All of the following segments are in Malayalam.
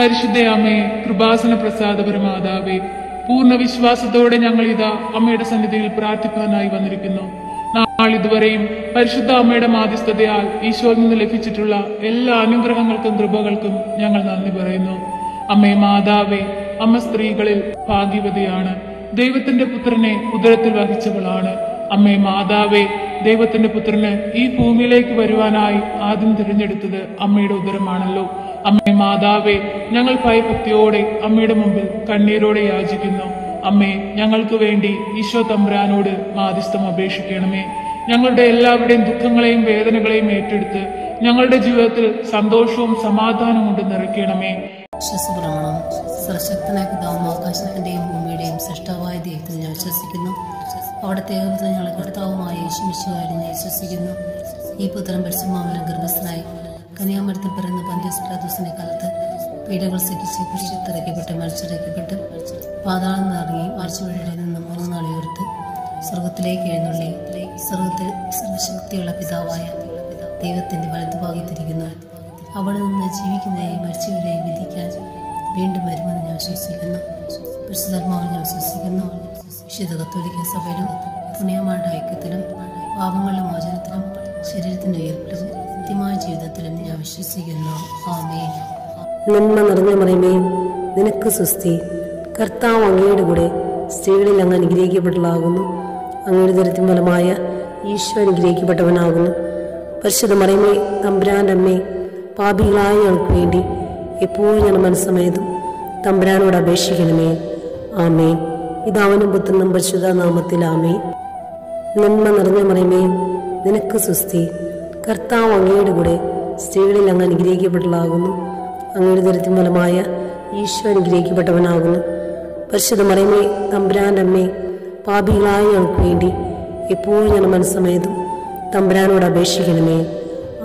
പരിശുദ്ധ അമ്മേ, കൃപാസന പ്രസാദപരമാതാവേ, പൂർണ്ണ വിശ്വാസത്തോടെ ഞങ്ങൾ ഇതാ അമ്മയുടെ സന്നിധിയിൽ പ്രാർത്ഥിക്കാനായി വന്നിരിക്കുന്നു. നാളിതുവരെയും പരിശുദ്ധ അമ്മയുടെ മാധ്യസ്ഥതയാൽ ഈശോയിൽ നിന്ന് ലഭിച്ചിട്ടുള്ള എല്ലാ അനുഗ്രഹങ്ങൾക്കും കൃപകൾക്കും ഞങ്ങൾ നന്ദി പറയുന്നു. അമ്മേ മാതാവേ, അമ്മ സ്ത്രീകളിൽ ഭാഗ്യവതിയാണ്. ദൈവത്തിന്റെ പുത്രനെ ഉദരത്തിൽ വഹിച്ചവളാണ്. അമ്മേ മാതാവേ, ദൈവത്തിന്റെ പുത്രന് ഈ ഭൂമിയിലേക്ക് വരുവാനായി ആദ്യം തിരഞ്ഞെടുത്തത് അമ്മയുടെ ഉദരമാണല്ലോ. അമ്മേ മാതാവേ, ഞങ്ങൾ ഭയഭക്തിയോടെ അമ്മയുടെ മുമ്പിൽ കണ്ണീരോടെ യാചിക്കുന്നു. അമ്മേ, ഞങ്ങൾക്ക് വേണ്ടി ഈശോ തമ്പുരാനോട് മാധ്യസ്ഥം അപേക്ഷിക്കണമേ. ഞങ്ങളുടെ എല്ലാവരുടെയും ദുഃഖങ്ങളെയും വേദനകളെയും ഏറ്റെടുത്ത് ഞങ്ങളുടെ ജീവിതത്തിൽ സന്തോഷവും സമാധാനവും കൊണ്ട് നിറയ്ക്കണമേ. വിശ്വസപ്രമാണം. സർവശക്തനായ പിതാവും ആകാശത്തിന്റെയും ഭൂമിയുടെയും സൃഷ്ടാവായ ദൈവത്തിൽ ഞാൻ വിശ്വസിക്കുന്നു. അവിടുത്തെ ഏകപുത്രൻ ഞങ്ങളുടെ കർത്താവുമായ യേശു മിശിഹായിൽ ഞാൻ വിശ്വസിക്കുന്നു. ഈ പുത്രൻ പരിശുദ്ധാത്മാവിനാൽ ഗർഭസ്ഥനായി കന്യാമരത്തിൽ പിറന്ന പന്തിയോസ് പിലാത്തോസിന്റെ കാലത്ത് പീഡകൾ സഹിച്ച് കുരിശിൽ മരിച്ചടക്കപ്പെട്ട് പാതാളം നിറങ്ങി മരിച്ചവരുടെ നിന്ന് 3 നാൾ ഉയർത്ത് സ്വർഗത്തിലേക്ക് എഴുന്നള്ളി സ്വർഗത്തിൽ സർവശക്തിയുള്ള പിതാവായ ദൈവത്തിന്റെ വലതുഭാഗത്തിരിക്കുന്നു. അവിടെ നിന്ന് ജീവിക്കുന്നവരെയും മരിച്ചവരെയും വിധിക്കാൻ വീണ്ടും വരുമെന്ന് ഞാൻ വിശ്വസിക്കുന്നു. പരിശുദ്ധാത്മാവിൽ ഞാൻ വിശ്വസിക്കുന്നു. വിശുദ്ധ കത്തോലിക്ക സഭയിലും പുണ്യമാരുടെ ഐക്യത്തിലും പാപങ്ങളുടെ മോചനത്തിലും ശരീരത്തിന്റെ ഉയർപ്പിലും നിത്യമായ ജീവിതത്തിലും ഞാൻ വിശ്വസിക്കുന്നു. ആമേൻ. നന്മ നിറഞ്ഞ മറിയമേ, നിനക്ക് സ്വസ്തി. കർത്താവ് അങ്ങയുടെ കൂടെ സ്ത്രീകളിൽ അങ്ങ് അനുഗ്രഹിക്കപ്പെട്ടവളാകുന്നു. അങ്ങയുടെ ദരിദ്രം ഫലമായ ഈശോ അനുഗ്രഹിക്കപ്പെട്ടവനാകുന്നു. പരിശുദ്ധ മറിയമേ, തമ്പുരാന്റെ അമ്മേ, പാപികളായ ഞങ്ങൾക്ക് വേണ്ടി എപ്പോഴും ഞങ്ങളുടെ മനസ്സമേതും തമ്പുരാനോട് അപേക്ഷിക്കണമേ. ആമേൻ. പിതാവിനും പുത്രനും പരിശുദ്ധ നാമത്തിൽ ആമേൻ. നന്മ നിറഞ്ഞ മറിയമേ, നിനക്ക് സ്വസ്തി. കർത്താവ് അങ്ങയുടെ കൂടെ സ്ത്രീകളിൽ അങ്ങ് അനുഗ്രഹിക്കപ്പെട്ടവളാകുന്നു. അങ്ങയുടെ ദരിദ്രം ഫലമായ ഈശോ അനുഗ്രഹിക്കപ്പെട്ടവനാകുന്നു. പരിശുദ്ധ മറിയമേ, തമ്പുരാന്റെ അമ്മേ, പാപികളായ ഞങ്ങൾക്ക് വേണ്ടി എപ്പോഴും ഞങ്ങളുടെ മനസ്സമേതും തമ്പുരാനോട് അപേക്ഷിക്കണമേ.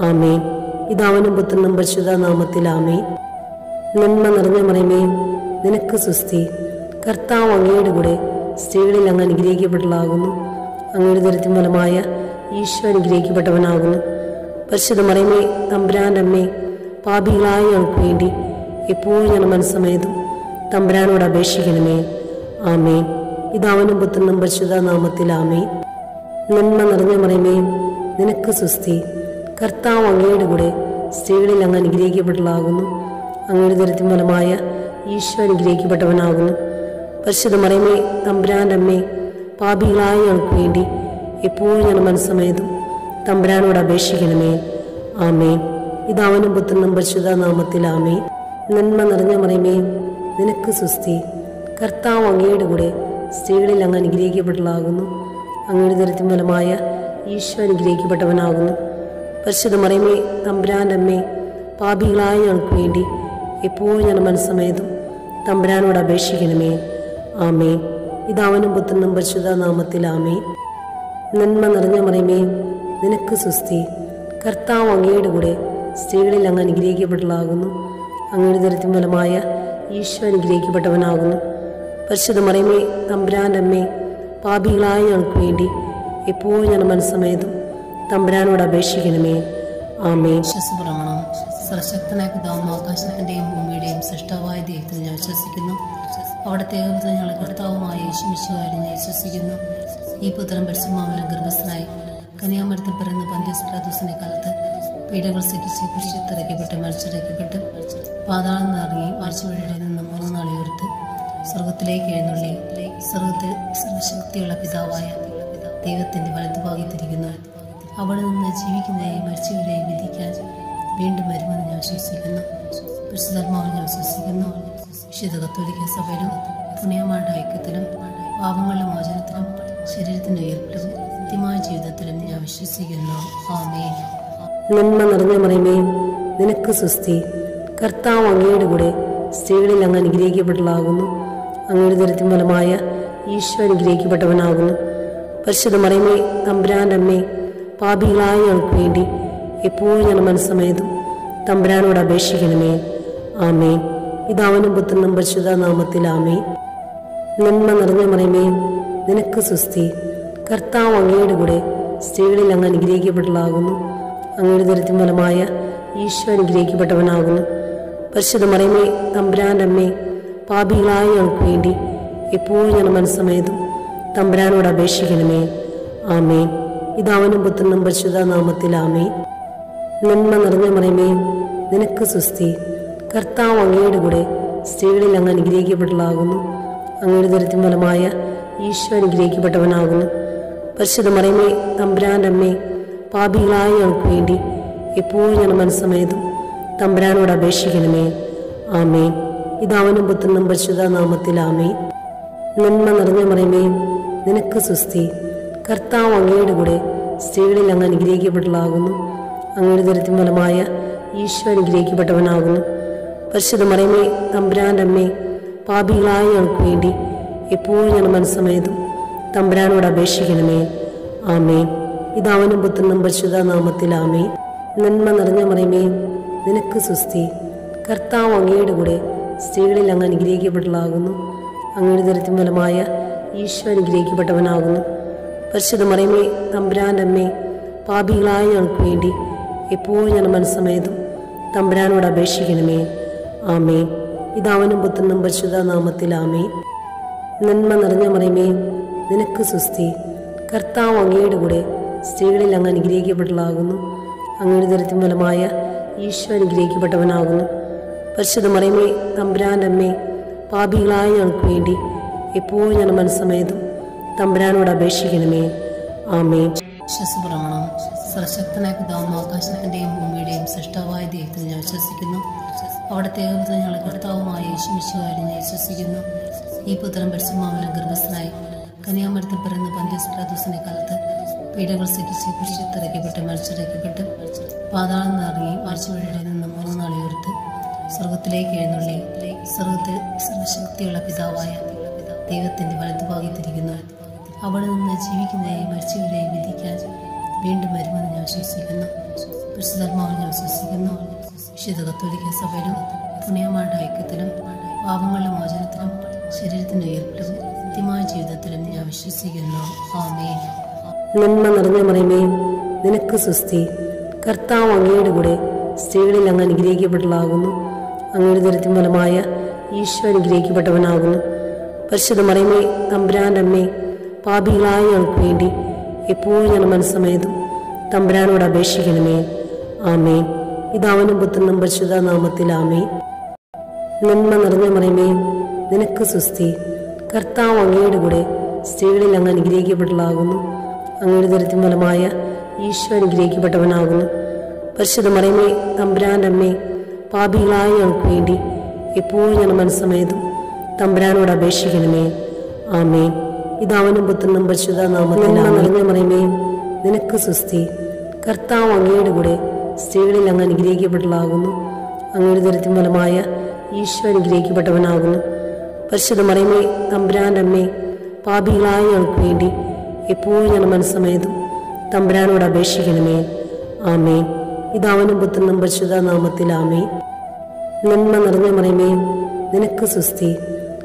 ആമേൻ. പിതാവിനും പുത്രനും പരിശുദ്ധ നാമത്തിൽ ആമേൻ. നന്മ നിറഞ്ഞ മറിയമേ, നിനക്ക് സ്വസ്തി. കർത്താവ് അങ്ങയുടെ കൂടെ സ്ത്രീകളിൽ അങ്ങ് അനുഗ്രഹിക്കപ്പെട്ടവളാകുന്നു. അങ്ങയുടെ ദരിദ്രം ഫലമായ ഈശോ അനുഗ്രഹിക്കപ്പെട്ടവനാകുന്നു. പരിശുദ്ധ മറിയമേ, തമ്പുരാന്റെ അമ്മേ, പാപികളായ ഞങ്ങൾക്ക് വേണ്ടി എപ്പോഴും ഞങ്ങളുടെ മനസ്സമേതും തമ്പുരാനോട് അപേക്ഷിക്കണമേ. ആമേൻ. പിതാവിനും പുത്രനും പരിശുദ്ധ നാമത്തിൽ ആമേൻ. നന്മ നിറഞ്ഞ മറിയമേ, നിനക്ക് സ്വസ്തി. കർത്താവ് അങ്ങയുടെ കൂടെ സ്ത്രീകളിൽ അങ്ങ് അനുഗ്രഹിക്കപ്പെട്ടവളാകുന്നു. അങ്ങയുടെ ദരിദ്രം ഫലമായ ഈശോ അനുഗ്രഹിക്കപ്പെട്ടവനാകുന്നു. പരിശുദ്ധ മറിയമേ, തമ്പുരാന്റെ അമ്മേ, പാപികളായ ഞങ്ങൾക്ക് വേണ്ടി എപ്പോഴും ഞങ്ങളുടെ മനസ്സമേതും തമ്പുരാനോട് അപേക്ഷിക്കണമേ. ആമേൻ. പിതാവിനും പുത്രനും പരിശുദ്ധ നാമത്തിൽ ആമേൻ. നന്മ നിറഞ്ഞ മറിയമേ, നിനക്ക് സ്വസ്തി. കർത്താവ് അങ്ങയുടെ കൂടെ സ്ത്രീകളിൽ അങ്ങ് അനുഗ്രഹിക്കപ്പെട്ടവളാകുന്നു. അങ്ങയുടെ ദരിദ്രം ഫലമായ ഈശോ അനുഗ്രഹിക്കപ്പെട്ടവനാകുന്നു. പരിശുദ്ധ മറിയമേ, തമ്പുരാന്റെ അമ്മേ, പാപികളായ ഞങ്ങൾക്ക് വേണ്ടി എപ്പോഴും ഞങ്ങളുടെ മനസ്സമേതും തമ്പുരാനോട് അപേക്ഷിക്കണമേ. ആമേൻ. പിതാവിനും പുത്രനും പരിശുദ്ധ നാമത്തിൽ ആമേൻ. നന്മ നിറഞ്ഞ മറിയമേ, നിനക്ക് സ്വസ്തി. കർത്താവ് അങ്ങയുടെ കൂടെ സ്ത്രീകളിൽ അങ്ങ് അനുഗ്രഹിക്കപ്പെട്ടവളാകുന്നു. അങ്ങയുടെ ദരിദ്രം ഫലമായ ഈശോ അനുഗ്രഹിക്കപ്പെട്ടവനാകുന്നു. പരിശുദ്ധ മറിയമേ, തമ്പുരാന്റെ അമ്മേ, പാപികളായ ഞങ്ങൾക്ക് വേണ്ടി എപ്പോഴും ഞങ്ങളുടെ മനസ്സമേതും തമ്പുരാനോട് അപേക്ഷിക്കണമേ. ആമേൻ. വിശ്വസപ്രമാണം. സർവശക്തനായ പിതാവും ആകാശത്തിന്റെയും ഭൂമിയുടെയും സൃഷ്ടാവായ ദൈവത്തിൽ ഞാൻ വിശ്വസിക്കുന്നു. അവിടുത്തെ ഏകപുത്രൻ ഞങ്ങളുടെ കർത്താവുമായ യേശു മിശിഹായിൽ ഞാൻ വിശ്വസിക്കുന്നു. ഈ പുത്രൻ പരിശുദ്ധാത്മാവിനാൽ ഗർഭസ്ഥനായി കന്യാമരത്തിൽ പിറന്ന പന്തിയോസ് പിലാത്തോസിന്റെ കാലത്ത് പീഡകൾ സഹിച്ച് കുരിശിൽ മരിച്ചടക്കപ്പെട്ട് പാതാളം നിറങ്ങി മരിച്ചവരുടെ നിന്ന് 3 നാൾ ഉയർത്ത് സ്വർഗത്തിലേക്ക് എഴുന്നള്ളി സ്വർഗത്തിൽ സർവശക്തിയുള്ള പിതാവായ ദൈവത്തിന്റെ വലതുഭാഗത്തിരിക്കുന്നു. അവിടെ നിന്ന് ജീവിക്കുന്നവരെയും മരിച്ചവരെയും വിധിക്കാൻ വീണ്ടും വരുമെന്ന് ഞാൻ വിശ്വസിക്കുന്നു. പരിശുദ്ധാത്മാവിൽ ഞാൻ വിശ്വസിക്കുന്നു. വിശുദ്ധ കത്തോലിക്ക സഭയിലും പുണ്യമാരുടെ ഐക്യത്തിലും പാപങ്ങളുടെ മോചനത്തിലും ശരീരത്തിന്റെ ഉയർപ്പിലും നിത്യമായ ജീവിതത്തിലും ഞാൻ വിശ്വസിക്കുന്നു. ആമേൻ. നന്മ നിറഞ്ഞ മറിയമേ, നിനക്ക് സ്വസ്തി. കർത്താവ് അങ്ങയുടെ കൂടെ സ്ത്രീകളിൽ അങ്ങ് അനുഗ്രഹിക്കപ്പെട്ടവളാകുന്നു. അങ്ങയുടെ ദരിദ്രം ഫലമായ ഈശോ അനുഗ്രഹിക്കപ്പെട്ടവനാകുന്നു. പരിശുദ്ധ മറിയമേ, തമ്പുരാന്റെ അമ്മേ, പാപികളായ ഞങ്ങൾക്ക് വേണ്ടി എപ്പോഴും ഞങ്ങളുടെ മനസ്സമേതും തമ്പുരാനോട് അപേക്ഷിക്കണമേ. ആമേൻ. പിതാവിനും പുത്രനും പരിശുദ്ധ നാമത്തിൽ ആമേൻ. നന്മ നിറഞ്ഞ മറിയമേ, നിനക്ക് സ്വസ്തി. കർത്താവ് അങ്ങയുടെ കൂടെ സ്ത്രീകളിൽ അങ്ങ് അനുഗ്രഹിക്കപ്പെട്ടവളാകുന്നു. അങ്ങയുടെ ദരിദ്രം ഫലമായ ഈശോ അനുഗ്രഹിക്കപ്പെട്ടവനാകുന്നു. പരിശുദ്ധ മറിയമേ തമ്പുരാൻ്റെ അമ്മേ, പാപികളായ ഞങ്ങൾക്ക് വേണ്ടി എപ്പോഴും ഞങ്ങളുടെ മനസ്സമേതും തമ്പുരാനോട് അപേക്ഷിക്കണമേ. ആമേൻ. പിതാവിനും പുത്രനും പരിശുദ്ധ നാമത്തിൽ ആമേൻ. നന്മ നിറഞ്ഞ മറിയമേ, നിനക്ക് സ്വസ്തി. കർത്താവ് അങ്ങയുടെ കൂടെ സ്ത്രീകളിൽ അങ്ങ് അനുഗ്രഹിക്കപ്പെട്ടതാകുന്നു. അങ്ങയുടെ ദുരിതത്തിൻ ഫലമായ ഈശോ അനുഗ്രഹിക്കപ്പെട്ടവനാകുന്നു. പരിശുദ്ധ മറിയമേ തമ്പുരാൻ്റെ അമ്മേ, പാപികളായ ഞങ്ങൾക്ക് വേണ്ടി എപ്പോഴും ഞങ്ങളുടെ മനസ്സമേതും തമ്പുരാനോട് അപേക്ഷിക്കണമേ. ആമേൻ. പിതാവിനും പുത്രനും പരിശുദ്ധ നാമത്തിൽ ആമേൻ. നന്മ നിറഞ്ഞ മറിയമേ, നിനക്ക് സ്വസ്തി. കർത്താവ് അങ്ങയുടെ കൂടെ സ്ത്രീകളിൽ അങ്ങ് അനുഗ്രഹിക്കപ്പെട്ടതാകുന്നു. അങ്ങയുടെ ദുരിതത്തിൻ ഫലമായ ഈശോ അനുഗ്രഹിക്കപ്പെട്ടവനാകുന്നു. പരിശുദ്ധ മറിയമേ തമ്പുരാൻ്റെ അമ്മേ, പാപികളായ ഞങ്ങൾക്ക് വേണ്ടി എപ്പോഴും ഞങ്ങളുടെ മനസ്സമേതും തമ്പുരാനോട് അപേക്ഷിക്കണമേ. ആമേൻ. പിതാവിനും പുത്രനും പരിശുദ്ധ നാമത്തിൽ ആമേൻ. നന്മ നിറഞ്ഞ മറിയമേ, നിനക്ക് സ്വസ്തി. കർത്താവ് അങ്ങയുടെ കൂടെ സ്ത്രീകളിൽ അങ്ങ് അനുഗ്രഹിക്കപ്പെട്ടതാകുന്നു. അങ്ങയുടെ ദുരിതത്തിൻ ഫലമായ ഈശോ അനുഗ്രഹിക്കപ്പെട്ടവനാകുന്നു. പരിശുദ്ധ മറിയമേ തമ്പുരാൻ്റെ അമ്മേ, പാപികളായ ഞങ്ങൾക്ക് വേണ്ടി എപ്പോഴും ഞങ്ങളുടെ മനസ്സമേതും തമ്പുരാനോട് അപേക്ഷിക്കണമേ. ആമേൻ. പിതാവിനും പുത്രനും പരിശുദ്ധ നാമത്തിൽ ആമേൻ. നന്മ നിറഞ്ഞ മറിയമേ, നിനക്ക് സ്വസ്തി. കർത്താവ് അങ്ങയുടെ കൂടെ സ്ത്രീകളിൽ അങ്ങ് അനുഗ്രഹിക്കപ്പെട്ടതാകുന്നു. അങ്ങയുടെ ദുരിതത്തിൻ ഫലമായ ഈശോ അനുഗ്രഹിക്കപ്പെട്ടവനാകുന്നു. പരിശുദ്ധ മറിയമേ തമ്പുരാൻ്റെ അമ്മേ, പാപികളായ ഞങ്ങൾക്ക് വേണ്ടി എപ്പോഴും ഞങ്ങളുടെ മനസ്സമേതും തമ്പുരാനോട് അപേക്ഷിക്കണമേ. ആമേൻ. വിശ്വസപ്രമാണം. സർവശക്തനായ പിതാവും ആകാശത്തിൻ്റെയും ഭൂമിയുടെയും സൃഷ്ടാവായ ദൈവത്തിൽ ഞാൻ വിശ്വസിക്കുന്നു. അവിടുത്തെ ഏകപുത്രൻ ഞങ്ങളുടെ കർത്താവുമായ യേശുമിശിഹായിൽ ഞാൻ വിശ്വസിക്കുന്നു. ഈ പുത്രൻ പരിശുദ്ധാത്മാവിൽ ഗർഭസ്ഥനായി കന്യാമരത്തിൽ പിറന്ന പന്തിയോസ് പിലാത്തോസിന്റെ കാലത്ത് പീഡകൾ സഹിച്ച് കുരിശിലിറക്കപ്പെട്ട് മരിച്ചിറക്കപ്പെട്ട് പാതാളം നിറങ്ങി മരിച്ചവരുടെ നിന്ന് 3 നാൾ ഉയർത്ത് സ്വർഗത്തിലേക്ക് എഴുന്നള്ളി സ്വർഗത്തിൽ സർവശക്തിയുള്ള പിതാവായ ദൈവത്തിന്റെ വലതുഭാഗത്തിരിക്കുന്നു. അവിടെ നിന്ന് ജീവിക്കുന്നവരെയും മരിച്ചവരെയും വിധിക്കാൻ വീണ്ടും വരുമെന്ന് ഞാൻ വിശ്വസിക്കുന്നു. പരിശുദ്ധാത്മാവിൽ ഞാൻ വിശ്വസിക്കുന്നു. വിശുദ്ധ കത്തോലിക്ക സഭയിലും പുണ്യമാരുടെ ഐക്യത്തിലും പാപങ്ങളുടെ മോചനത്തിലും ശരീരത്തിന്റെ ഉയർപ്പിലും നിത്യമായ ജീവിതത്തിലും ഞാൻ വിശ്വസിക്കുന്നു. ആമേൻ. നന്മ നിറഞ്ഞ മറിയമേ, നിനക്ക് സ്വസ്തി. കർത്താവ് അങ്ങയുടെ കൂടെ സ്ത്രീകളിൽ അങ്ങ് അനുഗ്രഹിക്കപ്പെട്ടതാകുന്നു. അങ്ങയുടെ ദുരിതത്തിൻ ഫലമായ ഈശോ അനുഗ്രഹിക്കപ്പെട്ടവനാകുന്നു. പരിശുദ്ധ മറിയമേ തമ്പുരാൻ്റെ അമ്മേ, പാപികളായ ഞങ്ങൾക്ക് വേണ്ടി എപ്പോഴും ഞങ്ങളുടെ മനസ്സമേതും തമ്പുരാനോട് അപേക്ഷിക്കണമേ. ആമേൻ. പിതാവിനും പുത്രനും പരിശുദ്ധ നാമത്തിൽ ആമേൻ. നന്മ നിറഞ്ഞ മറിയമേ, നിനക്ക് സ്വസ്തി. കർത്താവ് അങ്ങയുടെ കൂടെ സ്ത്രീകളിൽ അങ്ങ് അനുഗ്രഹിക്കപ്പെട്ടതാകുന്നു. അങ്ങയുടെ ദുരിതത്തിൻ ഫലമായ ഈശോ അനുഗ്രഹിക്കപ്പെട്ടവനാകുന്നു. പരിശുദ്ധ മറിയമേ തമ്പുരാൻ്റെ അമ്മേ, പാപികളായ ഞങ്ങൾക്ക് വേണ്ടി എപ്പോഴും ഞങ്ങളുടെ മനസ്സമേതും തമ്പുരാനോട് അപേക്ഷിക്കണമേ. ആമേൻ. പിതാവിനും പുത്രനും പരിശുദ്ധ നാമത്തിൽ നിറഞ്ഞ മറിയമേ, നിനക്ക് സ്വസ്തി. കർത്താവ് അങ്ങയുടെ കൂടെ സ്ത്രീകളിൽ അങ്ങ് അനുഗ്രഹിക്കപ്പെട്ടതാകുന്നു. അങ്ങയുടെ ദുരിതത്തിൻ ഫലമായ ഈശോ അനുഗ്രഹിക്കപ്പെട്ടവനാകുന്നു. പരിശുദ്ധ മറിയമേ തമ്പുരാൻ്റെ അമ്മേ, പാപികളായ ഞങ്ങൾക്ക് വേണ്ടി എപ്പോഴും ഞങ്ങളുടെ മനസ്സമേതും തമ്പുരാനോട് അപേക്ഷിക്കണമേ. ആമേൻ. പിതാവിനും പുത്രനും പരിശുദ്ധ നാമത്തിൽ ആമേൻ. നന്മ നിറഞ്ഞ മറിയമേ, നിനക്ക് സ്വസ്തി.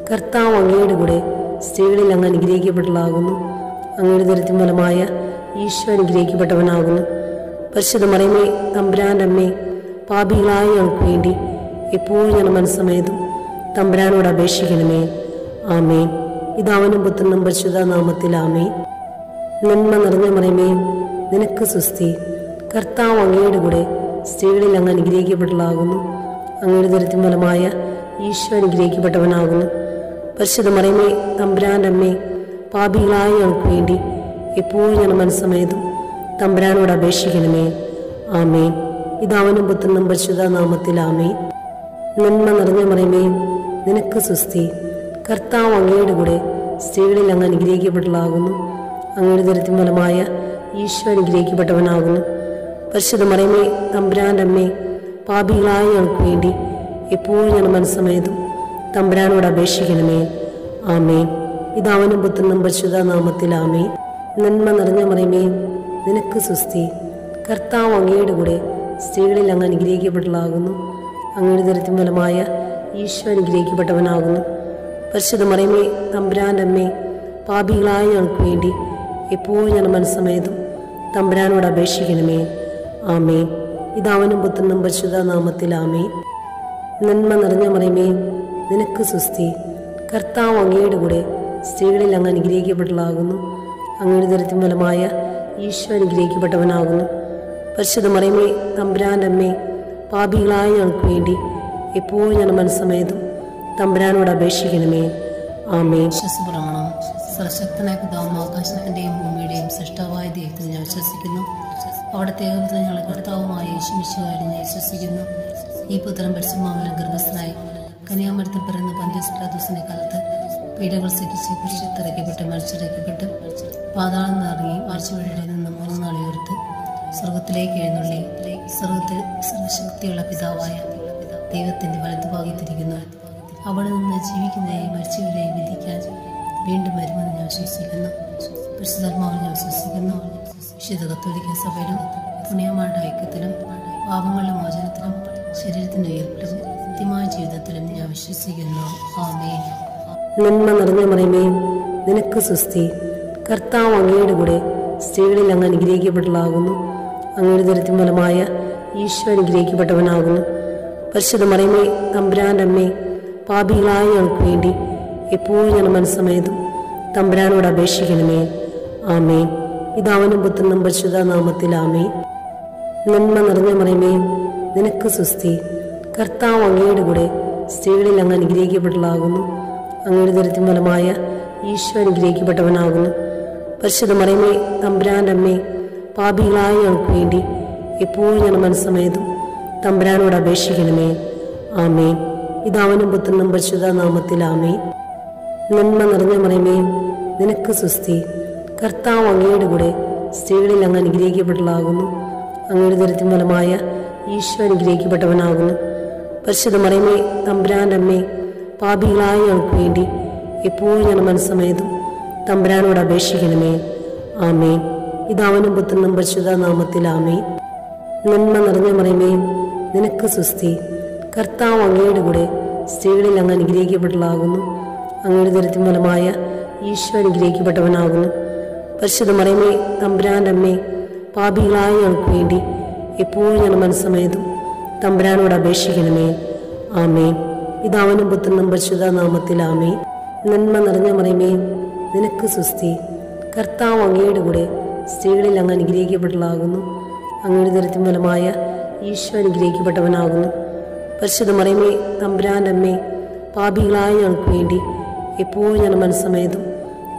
കർത്താവ് അങ്ങയുടെ കൂടെ സ്ത്രീകളിൽ അങ്ങ് അനുഗ്രഹിക്കപ്പെട്ടതാകുന്നു. അങ്ങയുടെ ദുരിതത്തിൻ ഫലമായ ഈശോ അനുഗ്രഹിക്കപ്പെട്ടവനാകുന്നു. പരിശുദ്ധ മറിയമേ തമ്പുരാൻ്റെ അമ്മേ, പാപികളായ ഞങ്ങൾക്ക് വേണ്ടി എപ്പോഴും ഞങ്ങളുടെ മനസ്സമേതും തമ്പുരാനോട് അപേക്ഷിക്കണമേ. ആമേൻ. പിതാവിനും പുത്രനും പരിശുദ്ധ നാമത്തിൽ ആമേൻ. നന്മ നിറഞ്ഞ മറിയമേ, നിനക്ക് സ്വസ്തി. കർത്താവ് അങ്ങയുടെ കൂടെ സ്ത്രീകളിൽ അങ്ങ് അനുഗ്രഹിക്കപ്പെട്ടതാകുന്നു. അങ്ങയുടെ ദുരിതത്തിൻ ഫലമായ ഈശോ അനുഗ്രഹിക്കപ്പെട്ടവനാകുന്നു. പരിശുദ്ധ മറിയമേ തമ്പുരാൻ്റെ അമ്മേ, പാപികളായ ഞങ്ങൾക്ക് വേണ്ടി എപ്പോഴും ഞങ്ങളുടെ മനസ്സമേതും തമ്പുരാനോട് അപേക്ഷിക്കണമേ. ആമേൻ. പിതാവിനും പുത്രനും പരിശുദ്ധ നാമത്തിൽ ആമേൻ. നന്മ നിറഞ്ഞ മറിയമേ, നിനക്ക് സ്വസ്തി. കർത്താവ് അങ്ങയുടെ കൂടെ സ്ത്രീകളിൽ അങ്ങ് അനുഗ്രഹിക്കപ്പെട്ടതാകുന്നു. അങ്ങയുടെ ദുരിതത്തിൻ ഫലമായ ഈശോ അനുഗ്രഹിക്കപ്പെട്ടവനാകുന്നു. പരിശുദ്ധ മറിയമേ തമ്പുരാൻ്റെ അമ്മേ, പാപികളായ ഞങ്ങൾക്ക് വേണ്ടി എപ്പോഴും ഞങ്ങളുടെ മനസ്സമേതും തമ്പുരാനോട് അപേക്ഷിക്കണമേ. ആമേൻ. പിതാവിനും പുത്രനും പരിശുദ്ധ നാമത്തിൽ ആമേൻ. നന്മ നിറഞ്ഞ മറിയമേ, നിനക്ക് സ്വസ്തി. കർത്താവ് അങ്ങയുടെ കൂടെ സ്ത്രീകളിൽ അങ്ങ് അനുഗ്രഹിക്കപ്പെട്ടതാകുന്നു. അങ്ങയുടെ ദുരിതത്തിൻ ഫലമായ ഈശോ അനുഗ്രഹിക്കപ്പെട്ടവനാകുന്നു. പരിശുദ്ധ മറിയമേ തമ്പുരാൻ്റെ അമ്മേ, പാപികളായ ഞങ്ങൾക്ക് വേണ്ടി എപ്പോഴും ഞങ്ങളുടെ മനസ്സമേതും തമ്പുരാനോട് അപേക്ഷിക്കണമേ. ആമേൻ. പിതാവിനും പുത്രനും പരിശുദ്ധ നാമത്തിൽ ആമേൻ. നന്മ നിറഞ്ഞ മറിയമേ, നിനക്ക് സുസ്തി. കർത്താവ് അങ്ങയുടെ കൂടെ സ്ത്രീകളിൽ അങ്ങ് അനുഗ്രഹിക്കപ്പെട്ടവളാകുന്നു. അങ്ങയുടെ ഉദരത്തിൻ ഫലമായ ഈശോ അനുഗ്രഹിക്കപ്പെട്ടവനാകുന്നു. പരിശുദ്ധ മറിയമേ, തമ്പുരാൻ്റെ അമ്മേ, പാപികളായ ഞങ്ങൾക്ക് വേണ്ടി എപ്പോഴും ഞങ്ങളുടെ മനസ്സമേതും തമ്പുരാനോട് അപേക്ഷിക്കണമേ. ആമേൻ. വിശ്വസപ്രമാണം. സർവശക്തനായ പിതാവും ആകാശത്തിന്റെയും ഭൂമിയുടെയും സൃഷ്ടാവായ ദൈവത്തിൽ ഞാൻ വിശ്വസിക്കുന്നു. അവിടുത്തെ ഏകപുത്രൻ ഞങ്ങളുടെ കർത്താവുമായ യേശുമിശിഹായിൽ ഞാൻ വിശ്വസിക്കുന്നു. ഈ പുത്രൻ പരിശുദ്ധാത്മാവിനാൽ ഗർഭസ്ഥനായി കന്യാമരത്തിൽ പിറന്ന പന്തിയോസ് പിലാത്തോസിന്റെ കാലത്ത് പീഡകൾ സഹിച്ച് കുരിശിൽ മരിച്ചിറക്കപ്പെട്ട് പാതാളം നിറങ്ങി ആഴ്ചവഴിയുടെ നിന്ന് 3 നാൾ ഉയർത്ത് സ്വർഗത്തിലേക്ക് എഴുന്നള്ളി സ്വർഗത്തിൽ സർവശക്തിയുള്ള പിതാവായ ദൈവത്തിന്റെ വലതുഭാഗത്തിരിക്കുന്നു. അവിടെ നിന്ന് ജീവിക്കുന്നവരെയും മരിച്ചവരെയും വിധിക്കാൻ വീണ്ടും വരുമെന്ന് ഞാൻ വിശ്വസിക്കുന്നു. പരിശുദ്ധാത്മാവിൽ ഞാൻ വിശ്വസിക്കുന്നു. വിശുദ്ധ കത്തോലിക്ക സഭയിലും പുണ്യമാരുടെ ഐക്യത്തിലും പാപങ്ങളുടെ മോചനത്തിലും ശരീരത്തിന്റെ ഉയർപ്പിലും നിത്യമായ ജീവിതത്തിലും ഞാൻ വിശ്വസിക്കുന്നു. ആമേൻ. നന്മ നിറഞ്ഞ മറിയമേ, നിനക്ക് സുസ്തി. കർത്താവ് അങ്ങയുടെ കൂടെ സ്ത്രീകളിൽ അങ്ങ് അനുഗ്രഹിക്കപ്പെട്ടവളാകുന്നു. അങ്ങയുടെ ഉദരത്തിൻ ഫലമായ ഈശോ അനുഗ്രഹിക്കപ്പെട്ടവനാകുന്നു. പരിശുദ്ധ മറിയമേ, തമ്പുരാൻ്റെ അമ്മേ, പാപികളായ ഞങ്ങൾക്ക് വേണ്ടി എപ്പോഴും ഞങ്ങളുടെ മനസ്സമേതും തമ്പുരാനോട് അപേക്ഷിക്കണമേ. ആമേൻ. പിതാവിനും പുത്രനും പരിശുദ്ധ നാമത്തിൽ ആമേൻ. നന്മ നിറഞ്ഞ മറിയമേ, നിനക്ക് സുസ്തി. കർത്താവ് അങ്ങയുടെ കൂടെ സ്ത്രീകളിൽ അങ്ങ് അനുഗ്രഹിക്കപ്പെട്ടവളാകുന്നു. അങ്ങയുടെ ഉദരത്തിൻ ഫലമായ ഈശോ അനുഗ്രഹിക്കപ്പെട്ടവനാകുന്നു. പരിശുദ്ധ മറിയമേ, തമ്പുരാൻ്റെ അമ്മേ, പാപികളായ ഞങ്ങൾക്ക് വേണ്ടി എപ്പോഴും ഞങ്ങളുടെ മനസ്സമേതും തമ്പുരാനോട് അപേക്ഷിക്കണമേ. ആമേൻ. പിതാവിനും പുത്രനും പരിശുദ്ധ നാമത്തിൽ ആമേൻ. നന്മ നിറഞ്ഞ മറിയമേ, നിനക്ക് സുസ്തി. കർത്താവ് അങ്ങയുടെ കൂടെ സ്ത്രീകളിൽ അങ്ങ് അനുഗ്രഹിക്കപ്പെട്ടവളാകുന്നു. അങ്ങയുടെ ഉദരത്തിൻ ഫലമായ ഈശോ അനുഗ്രഹിക്കപ്പെട്ടവനാകുന്നു. പരിശുദ്ധ മറിയമേ, തമ്പുരാൻ്റെ അമ്മേ, പാപികളായ ഞങ്ങൾക്ക് വേണ്ടി എപ്പോഴും ഞങ്ങളുടെ മനസ്സമേതും തമ്പുരാനോട് അപേക്ഷിക്കണമേ. ആമേൻ. പിതാവിനും പുത്രനും പരിശുദ്ധ നാമത്തിൽ ആമേൻ. നന്മ നിറഞ്ഞ മറിയമേ, നിനക്ക് സുസ്തി. കർത്താവ് അങ്ങയുടെ കൂടെ സ്ത്രീകളിൽ അങ്ങ് അനുഗ്രഹിക്കപ്പെട്ടവളാകുന്നു. അങ്ങയുടെ ഉദരത്തിൻ ഫലമായ ഈശോ അനുഗ്രഹിക്കപ്പെട്ടവനാകുന്നു. പരിശുദ്ധ മറിയമേ, തമ്പുരാൻ്റെ അമ്മേ, പാപികളായ ഞങ്ങൾക്ക് വേണ്ടി എപ്പോഴും ഞങ്ങളുടെ മനസ്സമേതും തമ്പുരാനോട് അപേക്ഷിക്കണമേ. ആമേൻ. പിതാവിനും പുത്രനും പരിശുദ്ധ നാമത്തിൽ ആമേൻ. നന്മ നിറഞ്ഞ മറിയമേ, നിനക്ക് സുസ്തി. കർത്താവ് അങ്ങയുടെ കൂടെ സ്ത്രീകളിൽ അങ്ങ് അനുഗ്രഹിക്കപ്പെട്ടവളാകുന്നു. അങ്ങയുടെ ഉദരത്തിൻ ഫലമായ ഈശോ അനുഗ്രഹിക്കപ്പെട്ടവനാകുന്നു. പരിശുദ്ധ മറിയമേ, തമ്പുരാൻ്റെ അമ്മേ, പാപികളായ ഞങ്ങൾക്ക് വേണ്ടി എപ്പോഴും ഞങ്ങളുടെ മനസ്സമേതും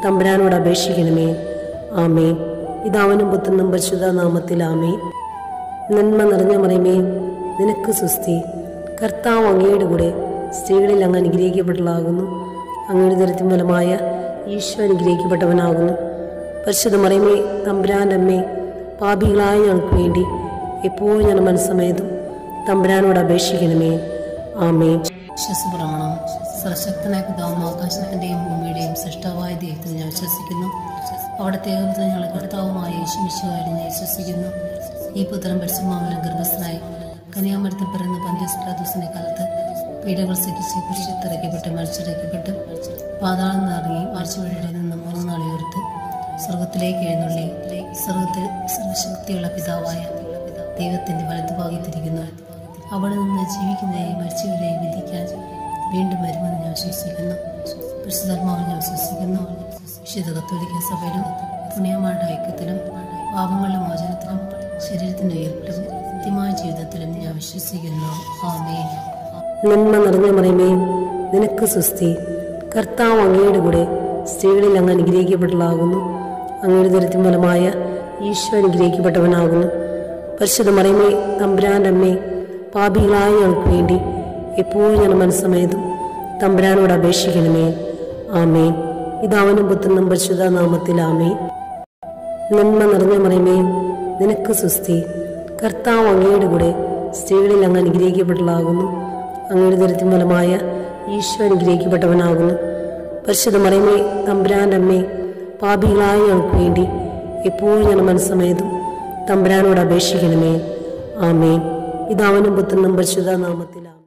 തമ്പുരാനോട് അപേക്ഷിക്കണമേ. ആമേൻ. പിതാവിനും പുത്രനും പരിശുദ്ധ നാമത്തിൽ ആമേൻ. നന്മ നിറഞ്ഞ മറിയമേ, നിനക്ക് സുസ്തി. കർത്താവ് അങ്ങയുടെ കൂടെ സ്ത്രീകളിൽ അങ്ങ് അനുഗ്രഹിക്കപ്പെട്ടവളാകുന്നു. അങ്ങയുടെ ഉദരത്തിൻ ഫലമായ ഈശോ അനുഗ്രഹിക്കപ്പെട്ടവനാകുന്നു. പരിശുദ്ധ മറിയമേ, തമ്പുരാൻ്റെ അമ്മേ, പാപികളായ ഞങ്ങൾക്ക് വേണ്ടി എപ്പോഴും ഞങ്ങളുടെ മനസ്സമേതും തമ്പുരാനോട് അപേക്ഷിക്കണമേ. ആമേൻ. വിശ്വസപ്രമാണം. സർവശക്തനായ പിതാവും ആകാശത്തിന്റെയും ഭൂമിയുടെയും സൃഷ്ടാവായ ദൈവത്തിൽ ഞാൻ വിശ്വസിക്കുന്നു. അവിടുത്തെ ഏകപുത്രൻ ഞങ്ങളുടെ കർത്താവുമായ യേശുമിശിഹായിൽ ഞാൻ വിശ്വസിക്കുന്നു. ഈ പുത്രൻ പരിശുദ്ധാത്മാവിനാൽ ഗർഭസ്ഥനായി കന്യാമരത്തിൽ പിറന്ന പന്തിയോസ് പിലാത്തോസിന്റെ കാലത്ത് പീഡകൾ സഹിച്ച് കുരിശിൽ മരിച്ചിറക്കപ്പെട്ട് പാതാളം നിറങ്ങി ആഴ്ചവഴിയുടെ നിന്ന് 3 നാൾ ഉയർത്ത് സ്വർഗത്തിലേക്ക് എഴുന്നള്ളി സ്വർഗത്തിൽ സർവശക്തിയുള്ള പിതാവായ ദൈവത്തിന്റെ വലതുഭാഗത്തിരിക്കുന്നു. അവിടെ നിന്ന് ജീവിക്കുന്നവരെയും മരിച്ചവരെയും വിധിക്കാൻ വീണ്ടും വരുമെന്ന് ഞാൻ വിശ്വസിക്കുന്നു. പരിശുദ്ധാത്മാവിൽ ഞാൻ വിശ്വസിക്കുന്നു. വിശുദ്ധ കത്തോലിക്ക സഭയിലും പുണ്യമാരുടെ ഐക്യത്തിലും പാപങ്ങളുടെ മോചനത്തിലും ശരീരത്തിന്റെ ഉയർപ്പിലും നിത്യമായ ജീവിതത്തിലും ഞാൻ വിശ്വസിക്കുന്നു. ആമേൻ. നന്മ നിറഞ്ഞ മറിയമേ, നിനക്ക് സുസ്തി. കർത്താവ് അങ്ങയുടെ കൂടെ സ്ത്രീകളിൽ അങ്ങ് അനുഗ്രഹിക്കപ്പെട്ടവളാകുന്നു. അങ്ങയുടെ ഉദരത്തിൻ ഫലമായ ഈശോ അനുഗ്രഹിക്കപ്പെട്ടവനാകുന്നു. പരിശുദ്ധ മറിയമേ, തമ്പുരാൻ്റെ അമ്മേ, പാപികളായ ഞങ്ങൾക്ക് വേണ്ടി എപ്പോഴും ഞങ്ങളുടെ മനസ്സമേതും തമ്പുരാനോട് അപേക്ഷിക്കണമേ. ആമേൻ. പിതാവിനും പുത്രനും പരിശുദ്ധ നാമത്തിൽ ആമേൻ. നന്മ നിറഞ്ഞ മറിയമേ, നിനക്ക് സുസ്തി. കർത്താവ് അങ്ങയുടെ കൂടെ സ്ത്രീകളിൽ അങ്ങ് അനുഗ്രഹിക്കപ്പെട്ടവളാകുന്നു. അങ്ങയുടെ ഉദരത്തിൻ ഫലമായ ഈശോ അനുഗ്രഹിക്കപ്പെട്ടവനാകുന്നു. പരിശുദ്ധ മറിയമേ, തമ്പുരാൻ്റെ അമ്മേ, പാപികളായ ഞങ്ങൾക്ക് വേണ്ടി എപ്പോഴും ഞങ്ങളുടെ മനസ്സമേതും തമ്പുരാനോട് അപേക്ഷിക്കണമേ. ആമേൻ. പിതാവിനും പുത്രനും പരിശുദ്ധ നാമത്തിൽ ആമേൻ.